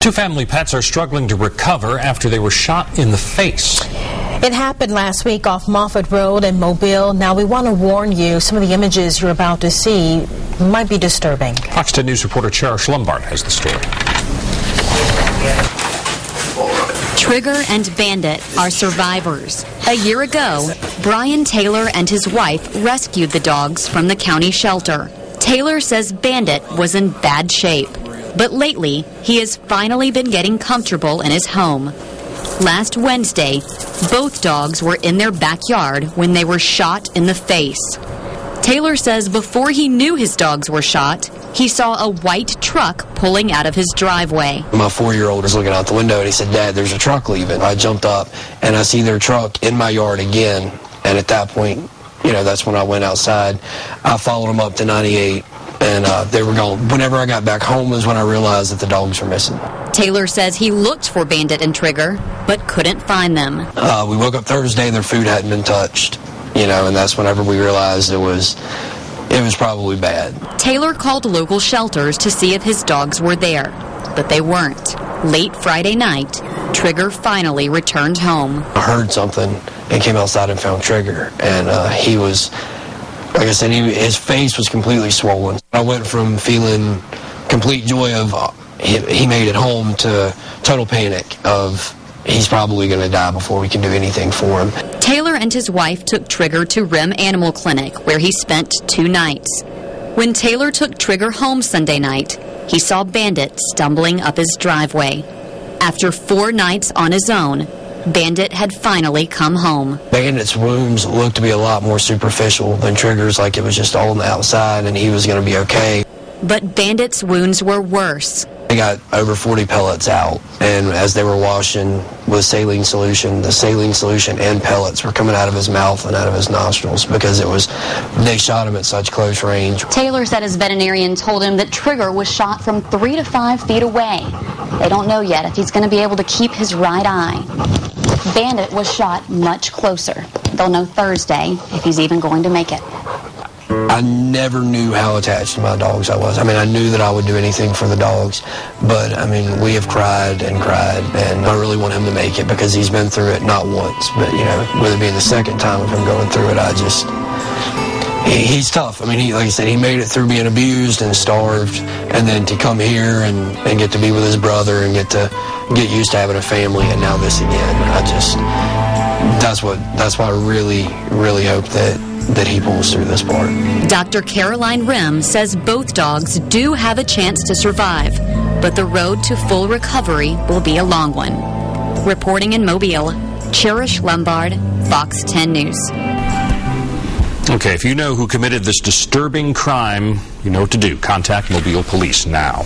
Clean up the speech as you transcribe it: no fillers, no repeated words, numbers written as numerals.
Two family pets are struggling to recover after they were shot in the face. It happened last week off Moffett Road in Mobile. Now, we want to warn you, some of the images you're about to see might be disturbing. Fox 10 News reporter Cherish Lombard has the story. Trigger and Bandit are survivors. A year ago, Brian Taylor and his wife rescued the dogs from the county shelter. Taylor says Bandit was in bad shape, but lately he has finally been getting comfortable in his home. Last Wednesday, both dogs were in their backyard when they were shot in the face. Taylor says before he knew his dogs were shot, he saw a white truck pulling out of his driveway. My 4-year-old was looking out the window and he said, "Dad, there's a truck leaving." I jumped up and I see their truck in my yard again. And at that point, that's when I went outside. I followed them up to 98 and they were gone. Whenever I got back home is when I realized that the dogs were missing. Taylor says he looked for Bandit and Trigger, but couldn't find them. We woke up Thursday and their food hadn't been touched, and that's whenever we realized it was probably bad. Taylor called local shelters to see if his dogs were there, but they weren't. Late Friday night, Trigger finally returned home. I heard something and came outside and found Trigger, and he was, like I said, his face was completely swollen. I went from feeling complete joy of he made it home to total panic of he's probably going to die before we can do anything for him. Taylor and his wife took Trigger to Rim Animal Clinic, where he spent 2 nights. When Taylor took Trigger home Sunday night, he saw Bandit stumbling up his driveway. After 4 nights on his own, Bandit had finally come home. Bandit's wounds looked to be a lot more superficial than Trigger's, like it was just all on the outside and he was going to be okay. But Bandit's wounds were worse. They got over 40 pellets out, and as they were washing with saline solution, the saline solution and pellets were coming out of his mouth and out of his nostrils because they shot him at such close range. Taylor said his veterinarian told him that Trigger was shot from 3 to 5 feet away. They don't know yet if he's going to be able to keep his right eye. Bandit was shot much closer. They'll know Thursday if he's even going to make it. I never knew how attached to my dogs I was. I knew that I would do anything for the dogs, but, we have cried and cried, and I really want him to make it because he's been through it not once, but, with it being the second time of him going through it, he's tough. Like I said, he made it through being abused and starved, and then to come here and get to be with his brother and get used to having a family, and now this again. That's why I really, really hope that he pulls through this part. Dr. Caroline Rim says both dogs do have a chance to survive, but the road to full recovery will be a long one. Reporting in Mobile, Cherish Lombard, Fox 10 News. Okay, if you know who committed this disturbing crime, you know what to do. Contact Mobile Police now.